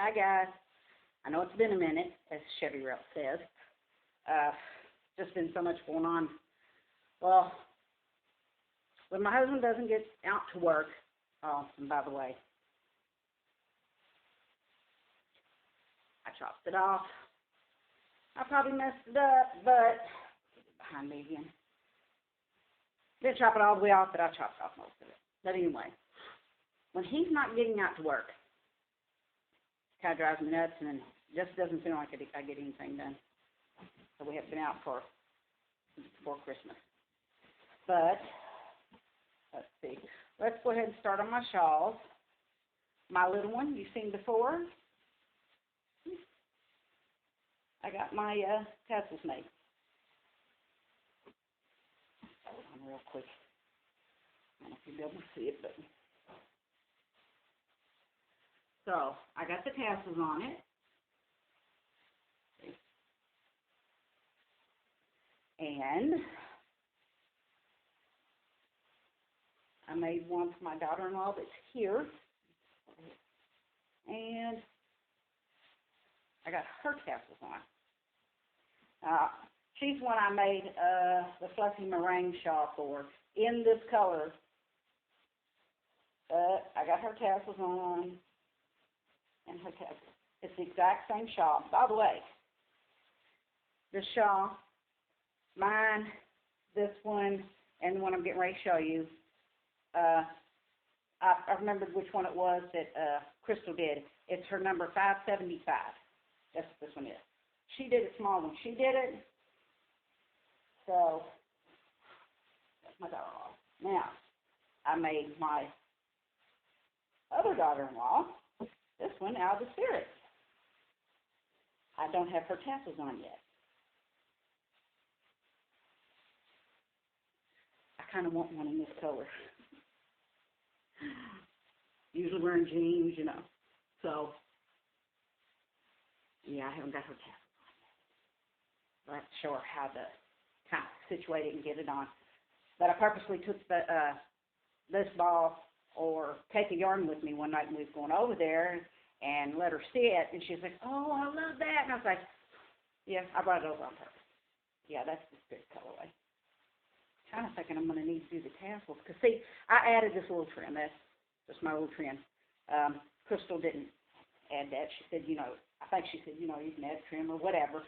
Hi guys. I know it's been a minute, as Chevy Rail says. Just been so much going on. Well, when my husband doesn't get out to work, oh, and by the way, I chopped it off. I probably messed it up, but behind me again. Didn't chop it all the way off, but I chopped off most of it. But anyway, when he's not getting out to work, it kind of drives me nuts, and just doesn't seem like I get anything done. So we have been out since before Christmas. But let's see. Let's go ahead and start on my shawls. My little one you've seen before. I got my tassels made. Hold on real quick. I don't know if you'll be able to see it, but so I got the tassels on it. And I made one for my daughter-in-law that's here. And I got her tassels on. She's one I made the fluffy meringue shawl for in this color. But I got her tassels on and her tassels. It's the exact same shawl. By the way, this shawl, mine, this one, and the one I'm getting ready to show you, I remembered which one it was that Crystal did. It's her number 575. That's what this one is. She did it small when she did it. So, that's my daughter-in-law. Now, I made my other daughter-in-law, this one, out of the Spirit. I don't have her tassels on yet. I kind of want one in this color. Usually wearing jeans, you know. So, yeah, I haven't got her tassels on yet. So I have to show her how to kind of situate it and get it on. But I purposely took this ball or take a yarn with me one night when we was going over there and let her see it. And she was like, oh, I love that. And I was like, yeah, I brought it over on purpose. Yeah, that's the Spirit colorway. Kind of thinking I'm going to need to do the tassels. Because, see, I added this little trim. That's just my little trim. Crystal didn't add that. She said, I think she said, you can add trim or whatever,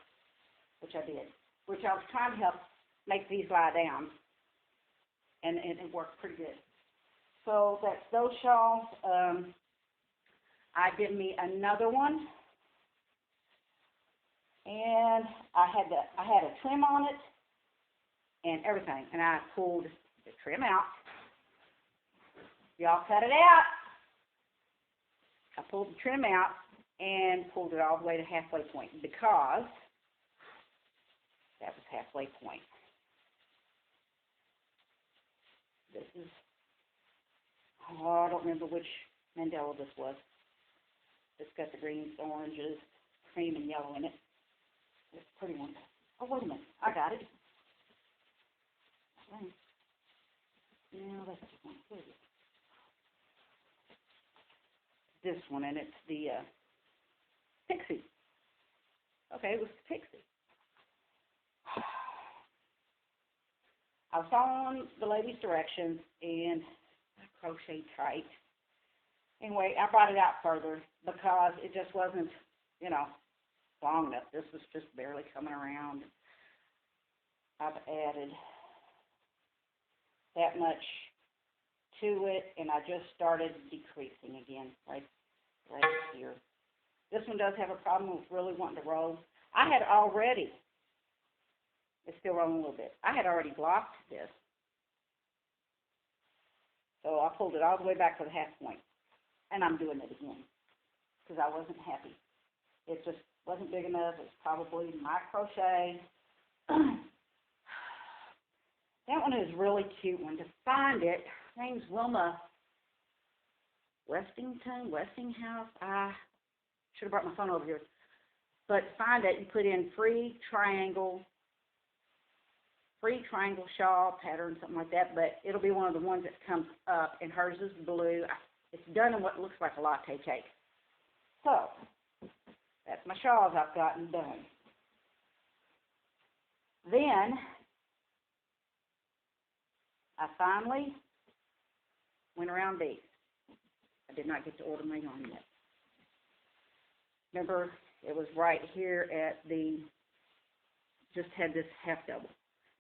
which I did. Which I was trying to help make these lie down. And it worked pretty good. So that's those shawls. I did me another one. And I had a trim on it. And everything, and I pulled the trim out. Y'all cut it out. I pulled the trim out and pulled it all the way to halfway point because that was halfway point. This is, I don't remember which mandala this was. It's got the greens, oranges, cream, and yellow in it. It's a pretty one. Oh, wait a minute. I got it. Now let's see one. Where is it? This one, and it's the Pixie. Okay, it was the Pixie. I was following the lady's directions, and I crocheted tight. Anyway, I brought it out further because it just wasn't, long enough. This was just barely coming around. I've added that much to it, and I just started decreasing again right here. This one does have a problem with really wanting to roll. I had already, it's still rolling a little bit, I had already blocked this. So I pulled it all the way back to the half point, and I'm doing it again because I wasn't happy. It just wasn't big enough. It's probably my crochet. That one is a really cute one. To find it, her name's Wilma Westinghouse. I should have brought my phone over here. But to find it, you put in free triangle shawl pattern, something like that. But it'll be one of the ones that comes up, and hers is blue. It's done in what looks like a latte cake. So But my shawls I've gotten done. Then I finally went around these. I did not get to order my yarn yet. Remember, it was right here at the, just had this half double.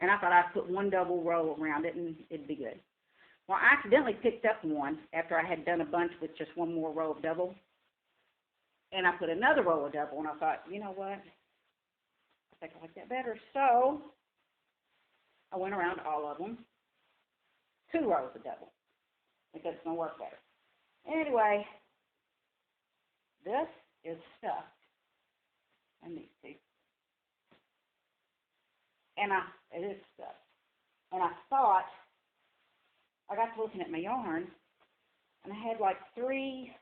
And I thought I'd put one double row around it and it'd be good. Well, I accidentally picked up one after I had done a bunch with just one more row of double. And I put another row of double, and I thought, you know what? I think I like that better. So I went around all of them, 2 rows of double, because it's going to work better. Anyway, this is stuffed. Let me see. And it is stuffed. And I thought, I got to looking at my yarn, and I had like 3,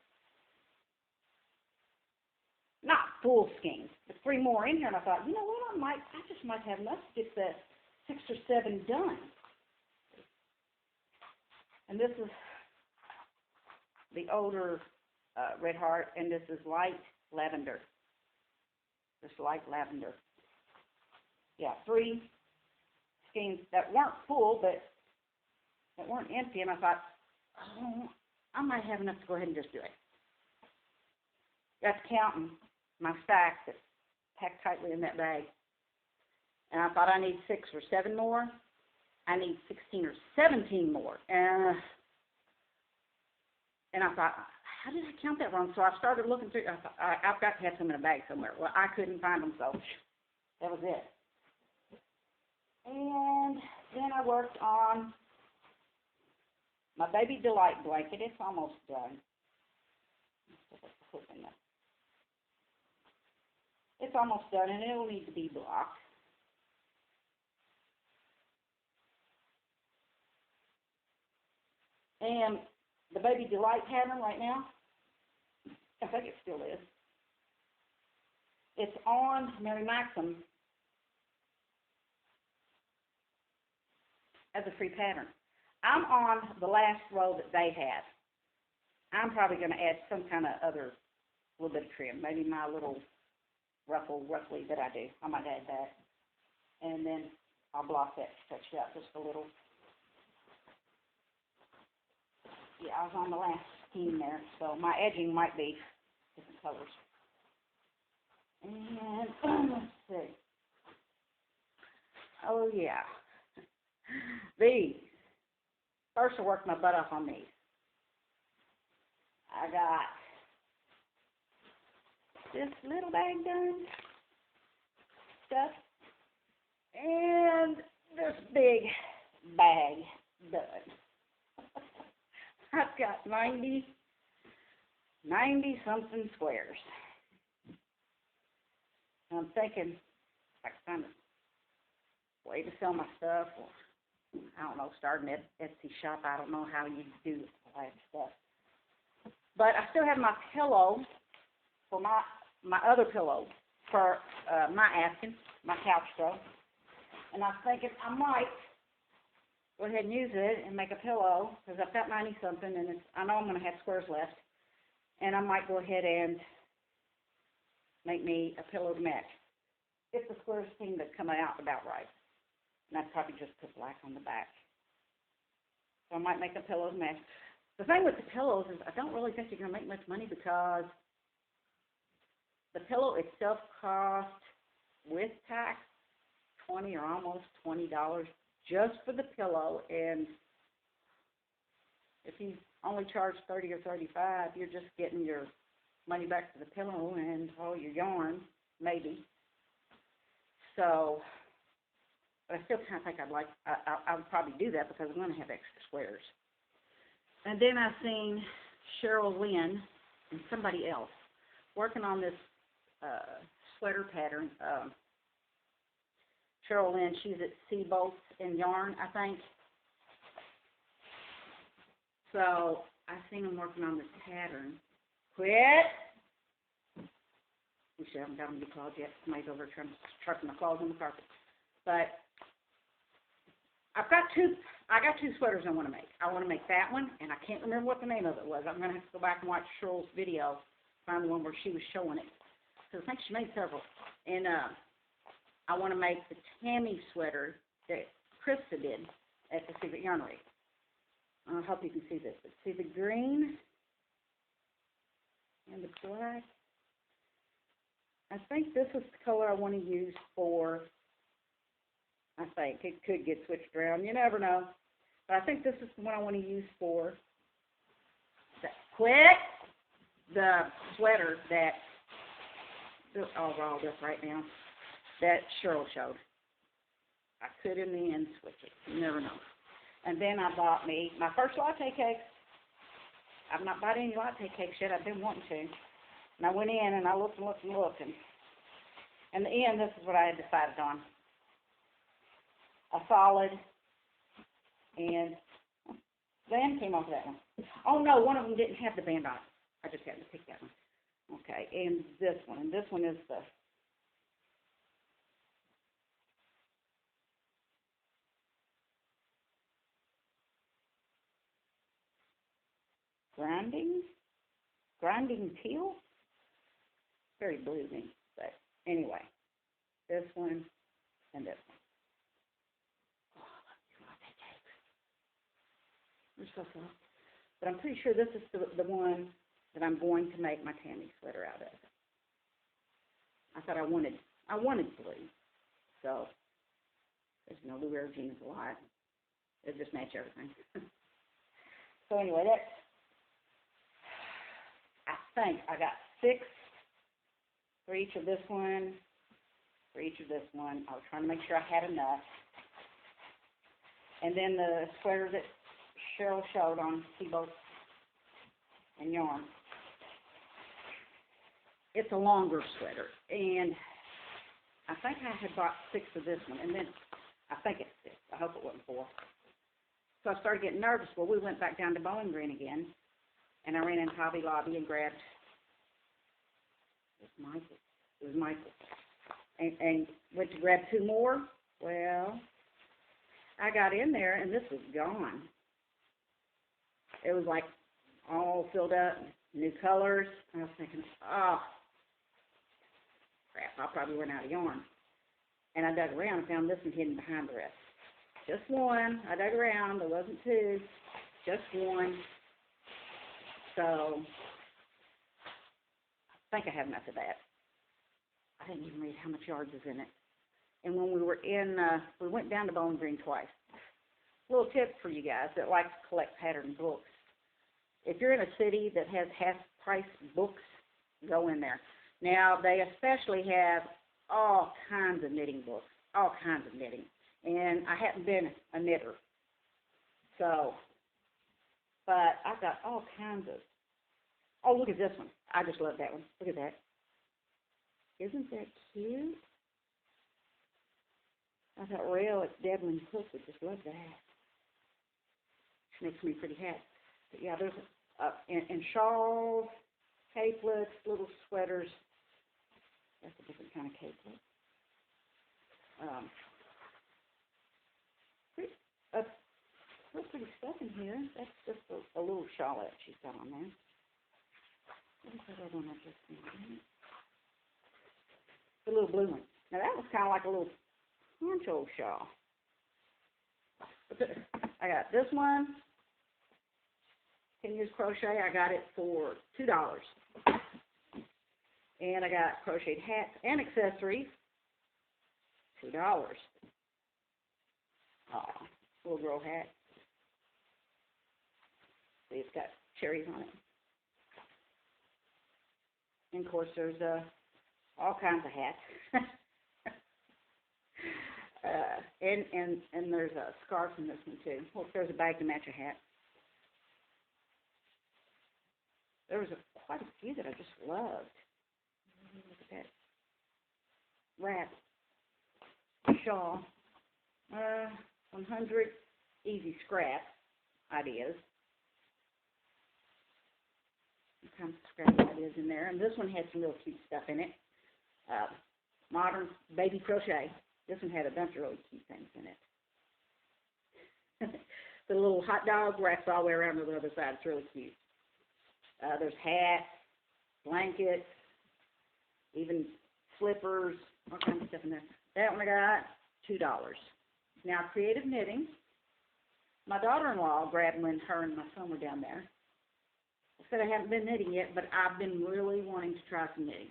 not full skeins, but 3 more in here, and I thought, you know what, I just might have enough to get the 6 or 7 done. And this is the older Red Heart, and this is light lavender. This light lavender. Yeah, 3 skeins that weren't full, but that weren't empty, and I thought, oh, I might have enough to go ahead and just do it. That's counting my stacks that's packed tightly in that bag. And I thought I need 6 or 7 more. I need 16 or 17 more. And I thought, how did I count that wrong? So I started looking through. I thought, I've got to have some in a bag somewhere. Well, I couldn't find them, so that was it. And then I worked on my Baby Delight blanket. It's almost done. It's almost done, and it'll need to be blocked. And the Baby Delight pattern right now, I think it still is. It's on Mary Maxim as a free pattern. I'm on the last row that they had. I'm probably going to add some kind of other little bit of trim, maybe my little roughly that I do. I might add that. And then I'll block that, stretch it out just a little. Yeah, I was on the last scheme there, so my edging might be different colors. And let's see. Oh, yeah. These. First, I worked my butt off on these. I got this little bag done, stuff, and this big bag done. I've got 90 something squares. And I'm thinking I can find a way to sell my stuff, or I don't know, start an Etsy shop. I don't know how you do all that stuff. But I still have my pillow for my other pillow for my asking, my couch throw. And I was thinking I might go ahead and use it and make a pillow, because I've got 90 something, and I know I'm going to have squares left. And I might go ahead and make me a pillow to match, if the squares seem to come out about right. And I'd probably just put black on the back. So I might make a pillow to match. The thing with the pillows is I don't really think you're going to make much money, because the pillow itself costs, with tax, $20 or almost $20 just for the pillow. And if you only charge $30 or $35, you're just getting your money back for the pillow and all your yarn, maybe. So, but I still kind of think I would probably do that, because I'm going to have extra squares. And then I've seen Cheryl Lynn and somebody else working on this sweater pattern. Cheryl Lynn, she's at Sea Bolts and Yarn, I think. So I've seen them working on this pattern. Quit! We should haven't got them declawed yet. Somebody's over trying to sharpen the claws on the carpet. But I got two sweaters I want to make. I want to make that one, and I can't remember what the name of it was. I'm going to have to go back and watch Cheryl's video, find the one where she was showing it. because I think she made several. And I want to make the Tammy sweater that Krista did at the Secret Yarnery. I hope you can see this. But see the green and the black? I think this is the color I want to use for, I think. It could get switched around. You never know. But I think this is the one I want to use for the sweater that, I'll roll this right now, that Cheryl showed. I could in the end switch it. You never know. And then I bought me my first latte cake. I've not bought any latte cakes yet. I've been wanting to. And I went in and I looked and looked and looked. And in the end, this is what I had decided on. A solid. And band came off of that one. Oh, no, one of them didn't have the band on it. I just had to pick that one. Okay, and this one. And this one is the grinding teal. Very bluesy, but anyway, this one and this one. Oh, I love these latte cakes. They're so soft. But I'm pretty sure this is the one that I'm going to make my Tammy sweater out of. I thought I wanted blue, so there's no Lou Air jeans a lot. It just match everything. So anyway, that's. I think I got 6 for each of this one, for each of this one. I was trying to make sure I had enough. And then the sweater that Cheryl showed on Seabolt and yarn. It's a longer sweater, and I think I had bought 6 of this one, and then I think it's 6. I hope it wasn't 4. So I started getting nervous. Well, we went back down to Bowling Green again, and I ran into Hobby Lobby and grabbed, it was Michael, and went to grab 2 more. Well, I got in there, and this was gone. It was like all filled up, new colors. I was thinking, oh, crap, I'll probably run out of yarn. And I dug around and found this one hidden behind the rest. Just one. I dug around. There wasn't 2. Just one. So I think I have enough of that. I didn't even read how much yards is in it. And when we were in, we went down to Bowling Green twice. Little tip for you guys that like to collect pattern books. If you're in a city that has half-price books, go in there. Now, they especially have all kinds of knitting books, all kinds of knitting. And I haven't been a knitter. So, but I've got all kinds of, oh, look at this one. I just love that one. Look at that. Isn't that cute? I thought, well, it's Devlin Cook would just love that. She makes me pretty happy. But yeah, there's and shawls, capelets, little sweaters. That's a different kind of capelet. Pretty stuff in here. That's just a little shawlette she's got on there. What is that other one I just seen? The little blue one. Now that was kind of like a little poncho shawl. I got this one. Can use crochet. I got it for $2. And I got crocheted hats and accessories. $2. Oh, little girl hat. See, it's got cherries on it. And of course, there's all kinds of hats. And there's a scarf in this one too. Well, there's a bag to match a hat. There was quite a few that I just loved. Look at that. Wrap. Shawl. 100 easy scrap ideas. What kind of scrap ideas in there. And this one had some real cute stuff in it. Modern baby crochet. This one had a bunch of really cute things in it. The little hot dog wraps all the way around to the other side. It's really cute. There's hats, blankets, even slippers, all kinds of stuff in there. That one I got $2. Now, creative knitting. My daughter-in-law grabbed when her and my son were down there. I said I haven't been knitting yet, but I've been really wanting to try some knitting.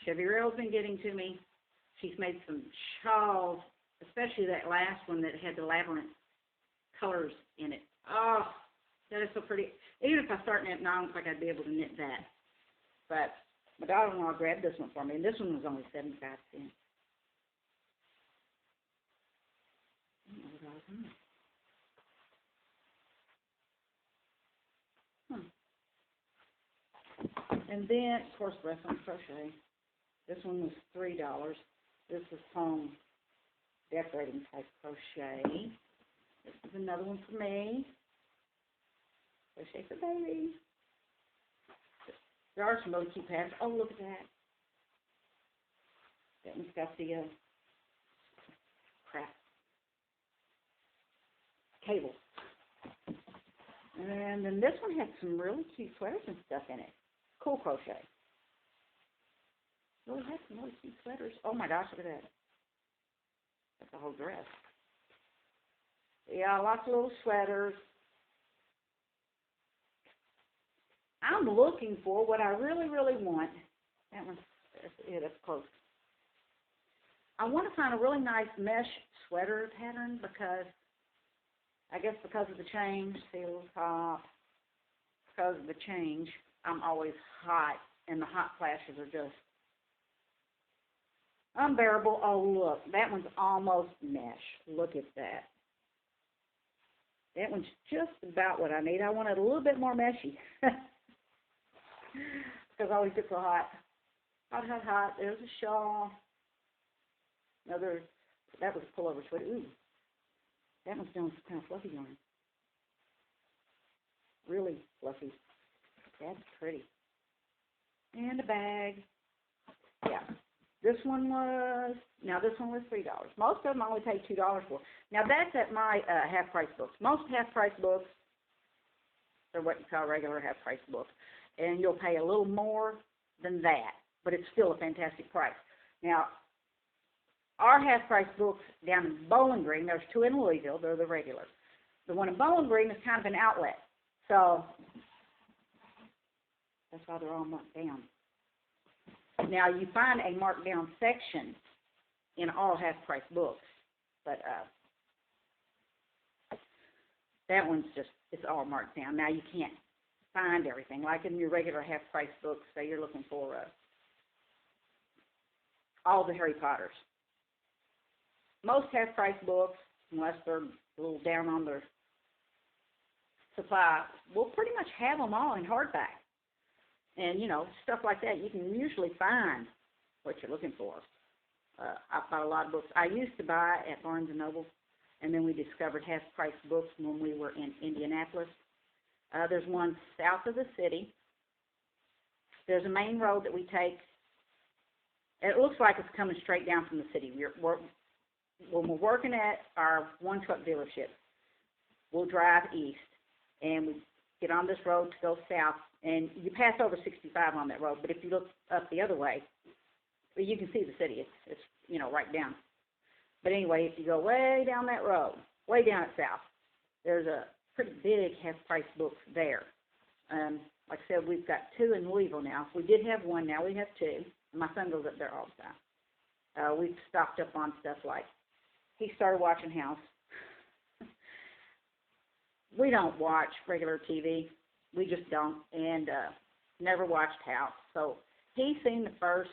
Chevy Rail's been getting to me. She's made some shawls, especially that last one that had the labyrinth colors in it. Oh, that is so pretty. Even if I start knitting, I don't think I'd be able to knit that. But my daughter-in-law grabbed this one for me, and this one was only 75 cents. And then, of course, the rest on crochet. This one was $3. This is home decorating type crochet. This is another one for me. Crochet for baby. There are some really cute patterns. Oh, look at that. That one's got the cable. And then this one has some really cute sweaters and stuff in it. Cool crochet. Really has some really cute sweaters. Oh my gosh, look at that. That's a whole dress. Yeah, lots of little sweaters. I'm looking for what I really, really want. That one's, yeah, that's close. I want to find a really nice mesh sweater pattern because, I guess because of the change, see a little top, because of the change, I'm always hot, and the hot flashes are just unbearable. Oh, look, that one's almost mesh. Look at that. That one's just about what I need. I want it a little bit more meshy because I always get so hot. Hot, hot, hot. There's a shawl. Another, that was a pullover sweater. Ooh, that one's done some kind of fluffy yarn. Really fluffy. That's pretty. And a bag. Yeah. This one was $3. Most of them I only paid $2 for. Now, that's at my half-price books. Most half-price books are what you call regular half-price books, and you'll pay a little more than that, but it's still a fantastic price. Now, our half-price books down in Bowling Green, there's two in Louisville, they're the regular. The one in Bowling Green is kind of an outlet, so that's why they're all marked down. Now, you find a marked down section in all half-price books, but that one's just, it's all marked down. Now, you can't find everything. Like in your regular half-price books, say you're looking for all the Harry Potters. Most half-price books, unless they're a little down on their supply, will pretty much have them all in hardback. And, you know, stuff like that, you can usually find what you're looking for. I bought a lot of books. I used to buy at Barnes & Noble, and then we discovered half-price books when we were in Indianapolis. There's one south of the city. There's a main road that we take. It looks like it's coming straight down from the city. When we're working at our one-truck dealership, we'll drive east, and we get on this road to go south, and you pass over 65 on that road. But if you look up the other way, you can see the city. It's you know, right down. But anyway, if you go way down that road, way down at south, there's a pretty big half-price books there. Like I said, we've got two in Louisville now. We did have one, now we have two. My son goes up there all the time. We've stocked up on stuff like, he started watching House. We don't watch regular TV. We just don't, and never watched House. So he's seen the first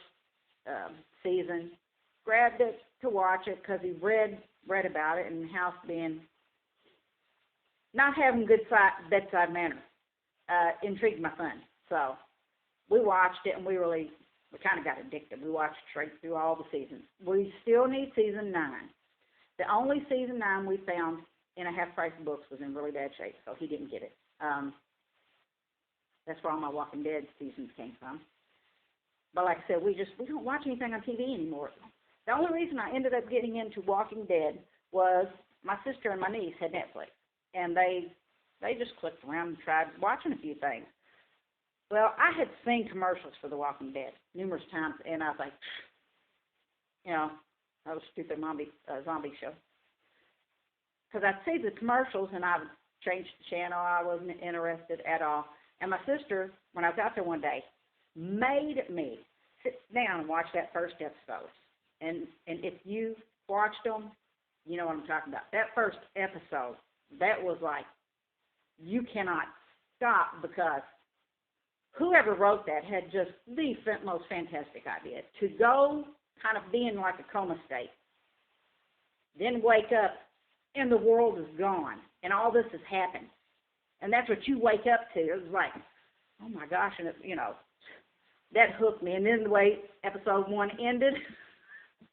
season, grabbed it to watch it because he read about it, and House being not having good bedside manner intrigued my son. So we watched it, and we kind of got addicted. We watched straight through all the seasons. We still need season 9. The only season 9 we found in a half-price books was in really bad shape, so he didn't get it. That's where all my Walking Dead seasons came from. But like I said, we don't watch anything on TV anymore. The only reason I ended up getting into Walking Dead was my sister and my niece had Netflix, and they just clicked around and tried watching a few things. Well, I had seen commercials for The Walking Dead numerous times, and I was like, you know, that was a stupid zombie show. Because I'd see the commercials, and I would change the channel. I wasn't interested at all. And my sister, when I was out there one day, made me sit down and watch that first episode. And if you watched them, you know what I'm talking about. That first episode, that was like, you cannot stop, because whoever wrote that had just the most fantastic idea. To go kind of be in like a coma state, then wake up, and the world is gone, and all this has happened. And that's what you wake up to. It was like, oh my gosh, and it, you know, that hooked me. And then the way episode 1 ended,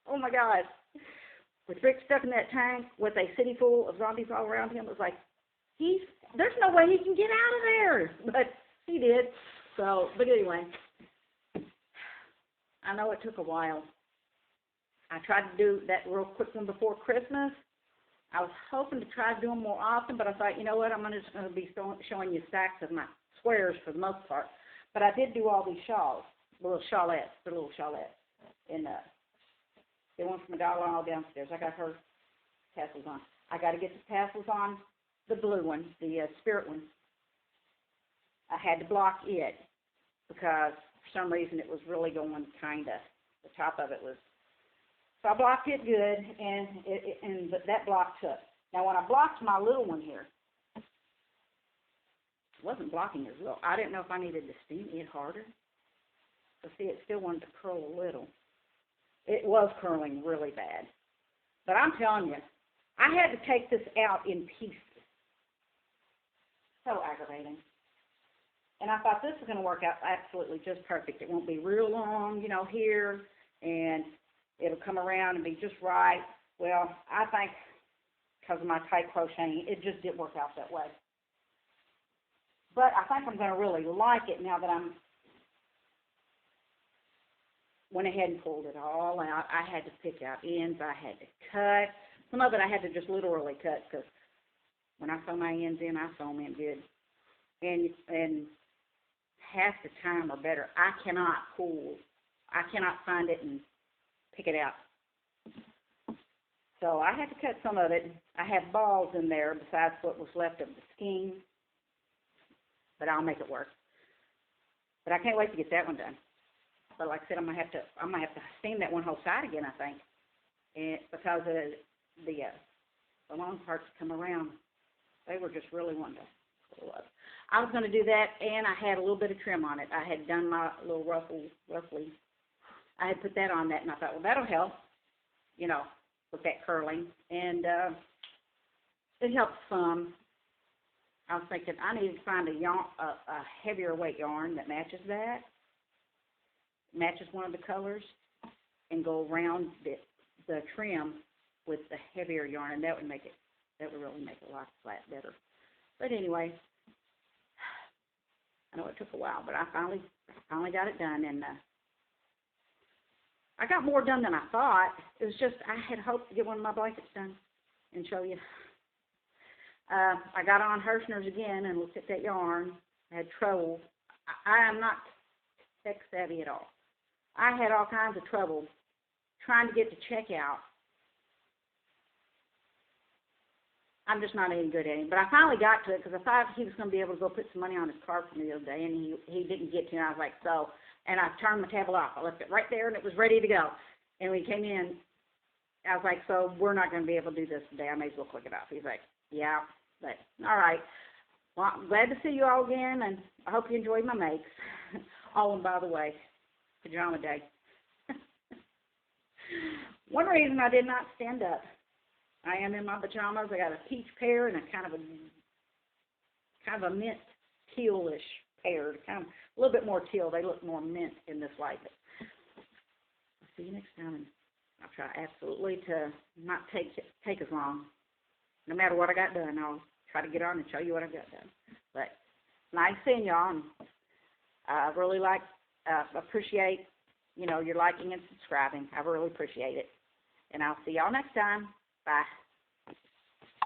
oh my gosh. With Rick stuck in that tank with a city full of zombies all around him, it was like, there's no way he can get out of there. But he did. So, but anyway, I know it took a while. I tried to do that real quick one before Christmas. I was hoping to try to do them more often, but I thought, you know what, I'm just going to be showing you stacks of my squares for the most part. But I did do all these shawls, the little shawlettes. And they went from $1 all downstairs. I got her tassels on. I got to get the tassels on the blue one, the spirit one. I had to block it because for some reason it was really going kind of, the top of it was. So I blocked it good, but that block took. Now when I blocked my little one here, it wasn't blocking as well. I didn't know if I needed to steam it harder. So see, it still wanted to curl a little. It was curling really bad. But I'm telling you, I had to take this out in pieces. So aggravating. And I thought this was going to work out absolutely just perfect. It won't be real long, you know, here, and it'll come around and be just right. Well, I think because of my tight crocheting, it just didn't work out that way. But I think I'm going to really like it now that I'm went ahead and pulled it all out. I had to pick out ends. I had to cut. Some of it I had to just literally cut because when I sew my ends in, I sew them in good. And half the time or better, I cannot find it and pick it out. So I had to cut some of it. I have balls in there besides what was left of the skein, but I'll make it work. But I can't wait to get that one done. But like I said, I'm gonna have to steam that one whole side again, I think, and because of the long parts come around, they were just really wanting to pull up. I was going to do that, and I had a little bit of trim on it. I had done my little roughly. I had put that on that, and I thought, well, that'll help, you know, with that curling, and it helps some. I was thinking I needed to find a heavier weight yarn that matches that, matches one of the colors, and go around the trim with the heavier yarn, and that would really make it a lot better. But anyway, I know it took a while, but I finally got it done, and I got more done than I thought. It was just I had hoped to get one of my blankets done and show you. I got on Hirschner's again and looked at that yarn. I had trouble. I am not tech savvy at all. I had all kinds of trouble trying to get to checkout. I'm just not any good at him. But I finally got to it because I thought he was going to be able to go put some money on his card for me the other day, and he didn't get to. And I was like, so, and I turned my table off. I left it right there, and it was ready to go. And when he came in, I was like, so we're not going to be able to do this today. I may as well click it off. He's like, yeah, but all right. Well, I'm glad to see you all again, and I hope you enjoyed my makes. Oh, and by the way, pajama day. One reason I did not stand up. I am in my pajamas. I got a peach pear and a kind of a mint tealish pear. Kind of a little bit more teal. They look more mint in this light. But I'll see you next time, and I'll try absolutely to not take as long. No matter what I got done, I'll try to get on and show you what I've got done. But nice seeing y'all. And I really appreciate, you know, your liking and subscribing. I really appreciate it. And I'll see y'all next time. Bye.